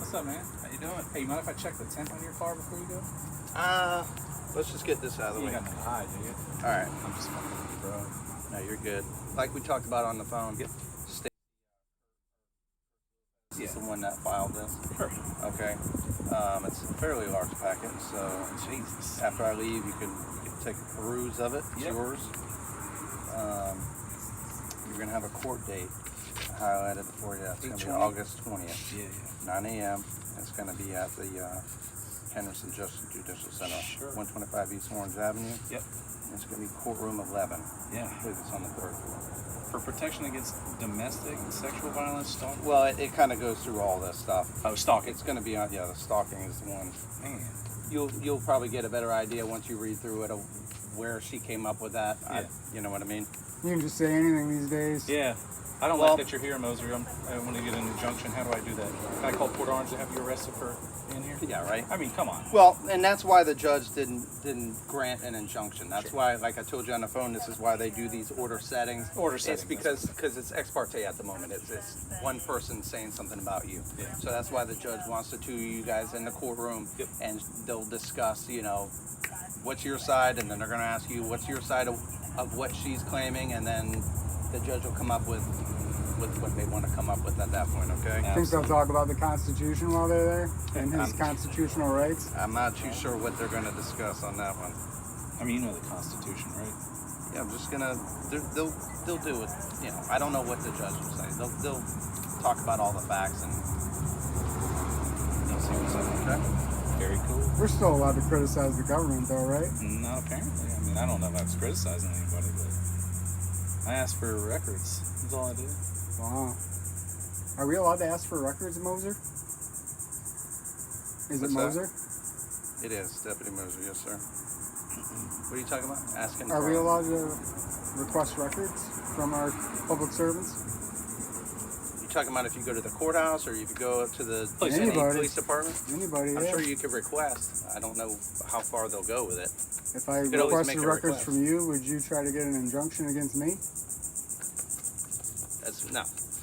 What's up, man? How you doing? Hey, you mind if I check the temp on your car before you go? Let's just get this out of the way. You got nothing to hide, do you? All right. I'm just fucking with you, bro. No, you're good. Like we talked about on the phone. Yep. Is the one that filed this. Sure. Okay. It's a fairly large packet, so Jesus. after I leave, you can take a peruse of it. It's yours. You're gonna have a court date highlighted for you. It's gonna be August 20th. Yeah. 9 a.m. It's gonna be at the Henderson Judicial Center, Sure. 125 East Orange Avenue. Yep. It's gonna be courtroom 11. Yeah. I believe it's on the 3rd floor. For protection against domestic and sexual violence, stalking? Well, it kind of goes through all this stuff. Oh, stalking. It's going to be on, the stalking is the one. Man. You'll probably get a better idea once you read through it of where she came up with that. Yeah. You know what I mean? You can just say anything these days. Yeah. I don't like that you're here, Moser. I want to get an injunction. How do I do that? Can I call Port Orange to have you arrested for in here? Yeah, right. I mean, come on. Well, and that's why the judge didn't grant an injunction. That's why, like I told you on the phone, this is why they do these order settings. It's because it's ex parte at the moment. It's one person saying something about you. Yeah. So that's why the judge wants the two of you guys in the courtroom, and they'll discuss, what's your side, and then they're going to ask you what's your side of what she's claiming, and then the judge will come up with what they want to come up with at that point, okay? I think they'll talk about the Constitution while they're there and his constitutional rights. I'm not too sure what they're going to discuss on that one. I mean, you know the Constitution, right? Yeah, I'm just gonna. They'll do it. I don't know what the judge will say. They'll talk about all the facts and they'll see what's up. Okay. Very cool. We're still allowed to criticize the government, though, right? No, apparently. I mean, I don't know if I was criticizing anybody, but I asked for records. That's all I did. Wow. Are we allowed to ask for records, Moser? Is it Moser? It is, Deputy Moser, yes, sir. What are you talking about? Asking Are we allowed to request records from our public servants? You talking about if you go to the courthouse or if you go to the police department? Anybody, I'm sure you could request. I don't know how far they'll go with it. If I requested records from you, would you try to get an injunction against me?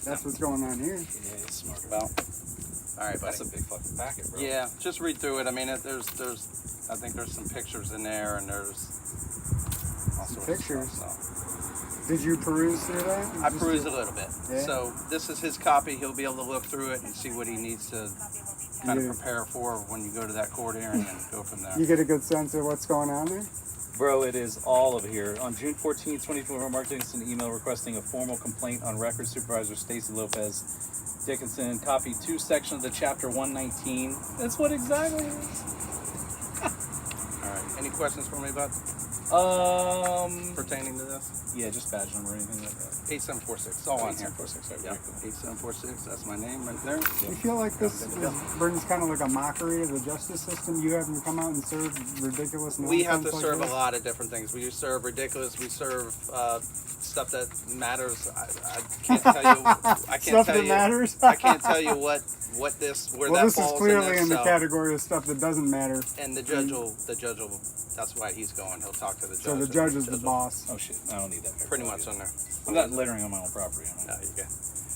That's what's going on here. Yeah, he's smart. Well, all right, buddy. That's a big fucking packet, bro. Yeah, just read through it. I mean, I think there's some pictures in there, and there's all sorts pictures. of stuff. Did you peruse through that? I perused a little bit. Yeah. So this is his copy. He'll be able to look through it and see what he needs to kind of prepare for when you go to that court hearing and go from there. You get a good sense of what's going on there? Bro, it is all of it here. On June 14, 2024, Mark Dickinson email requesting a formal complaint on record. Supervisor Stacy Lopez Dickinson copied 2 sections of the chapter 119. That's what exactly it is. All right. Any questions for me about pertaining to this? Yeah, just badge number or anything like that. 8746. It's all on here. 8746. Yeah, 8746. That's my name right there. You feel like this brings kind of like a mockery to the justice system? You have them come out and serve ridiculous nonsense. We have to like serve this? a lot of different things. We serve ridiculous. We serve stuff that matters. I can't tell you. I can't stuff tell that you. matters. I can't tell you where well, that this falls is clearly in the so. category of stuff that doesn't matter. And the judge will. That's why he's going. He'll talk to the judge. So the judge is the boss. Oh shit! I don't need that. Pretty much on there. I'm not littering on my own property. No, you're good.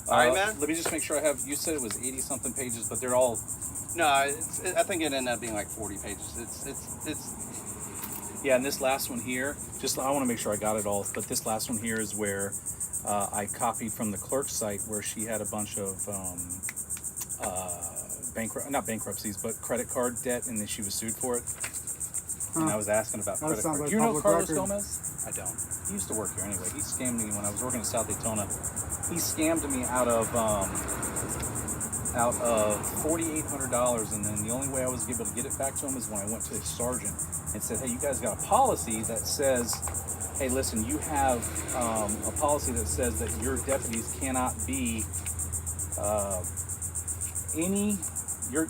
All right, man. Let me just make sure I have. You said it was 80-something pages, but they're all. No, I think it ended up being like 40 pages. It's. Yeah, and this last one here, I want to make sure I got it all, but this last one here is where I copied from the clerk's site where she had a bunch of not bankruptcies, but credit card debt, and then she was sued for it. And I was asking about credit cards. Like Do you know Carlos record. Gomez? I don't. He used to work here anyway. He scammed me when I was working at South Daytona. He scammed me out of $4,800, and then the only way I was able to get it back to him is when I went to his sergeant and said, "Hey, you guys got a policy that says, hey, listen, you have a policy that says that your deputies cannot be your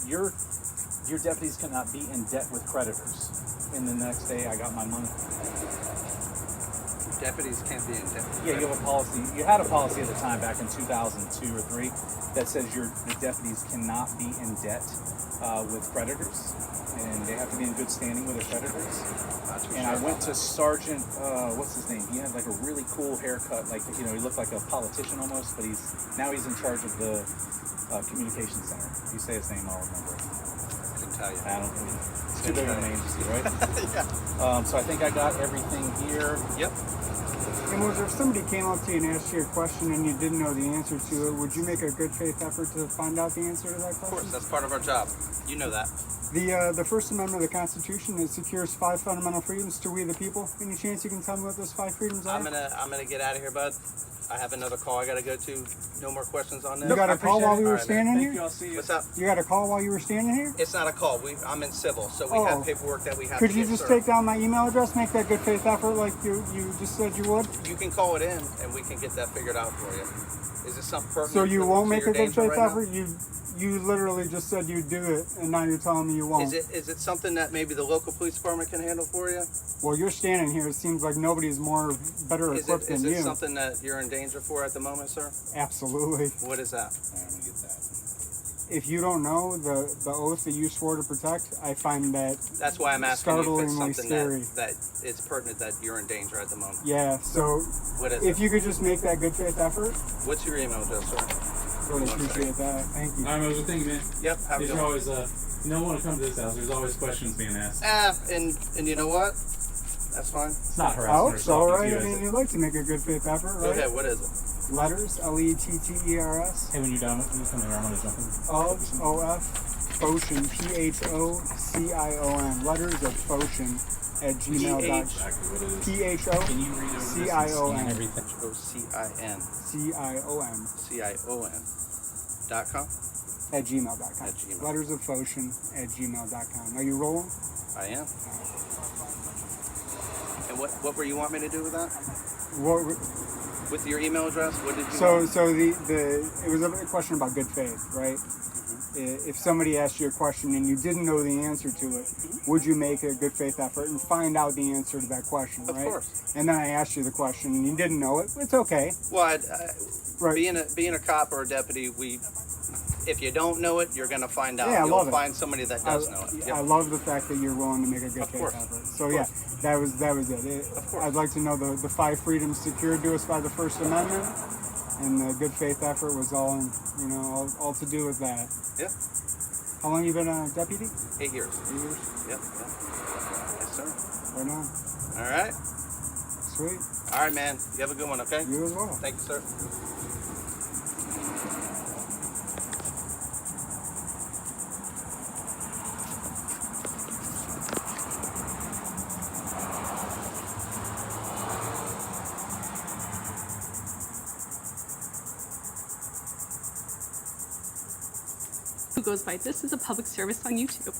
deputies cannot be in debt with creditors." And the next day, I got my money. Deputies can't be in debt. Yeah, you have a policy. You had a policy at the time, back in 2002 or 3, that says the deputies cannot be in debt with creditors, and they have to be in good standing with their creditors. And I went to Sergeant, what's his name? He had like a really cool haircut, like he looked like a politician almost, but he's in charge of the Communication Center. If you say his name, I'll remember it. I can tell you. I don't. It's too big of an agency, right? Yeah. So I think I got everything here. Yep. And was if somebody came up to you and asked you a question and you didn't know the answer to it, would you make a good faith effort to find out the answer to that question? Of course, that's part of our job. You know that. The First Amendment of the Constitution, it secures 5 fundamental freedoms to we the people. Any chance you can tell me what those 5 freedoms are? I'm gonna get out of here, bud. I have another call I gotta go to. No more questions on this. You got a call while we were All right, man. standing Thank here? you. I'll see you. What's up? You got a call while you were standing here? It's not a call. I'm in civil, so we Oh. have paperwork that we have Could to you get just served. take down my email address, make that good faith effort like you just said you would? You can call it in, and we can get that figured out for you. Is it something pertinent? So you to- won't to make your a good danger faith right now? effort? You literally just said you'd do it, and now you're telling me you won't. Is it something that maybe the local police department can handle for you? Well, you're standing here. It seems like nobody's better equipped Is than it you. something that you're in danger for at the moment, sir? Absolutely. What is that? I'm gonna get that. If you don't know the oath that you swore to protect, I find that That's why I'm asking you if it's startlingly something scary. that it's pertinent that you're in danger at the moment. Yeah. So What is if it? you could just make that good faith effort, What's your email address, sir? really appreciate that. Thank you. All right, Moses, thank you, man. Yep. Have a There's good one. always, you don't want to come to this house. There's always questions being asked. And you know what? That's fine. It's not Oh, harassment or it's all stalking right. to I you, mean, is it? you'd like to make a good faith effort, Go right? ahead. What is it? Letters, Letters, Hey, when you're done, you come here. I'm going to jump in. of Phocion, PHOCION. Letters of Phocion at gmail.com. Exactly what it is. PHO Can you read over this and CION. scan everything? OCIN CION CION.com. at gmail.com. At gmail. Letters of Phocion at gmail.com. Are you rolling? I am. And what were you want me to do with that? What, With your email address? What did you so want? it was a question about good faith, right? If somebody asked you a question and you didn't know the answer to it, would you make a good faith effort and find out the answer to that question, Of right? course. And then I asked you the question and you didn't know it, it's okay. Well, Right. being a cop or a deputy, if you don't know it, you're gonna find out. Yeah, I You'll love it. find somebody that does know it. Yep. I love the fact that you're willing to make a good Of faith course. effort. So Of yeah, course. that was it. Of course. I'd like to know the 5 freedoms secured to us by the First Amendment, and the good faith effort was all all to do with that. Yeah. How long you been a deputy? 8 years. 8 years. Yep. Yes, sir. Right on. All right. Sweet. All right, man. You have a good one, okay? You as well. Thank you, sir. Who goes by This is a Public Service on YouTube.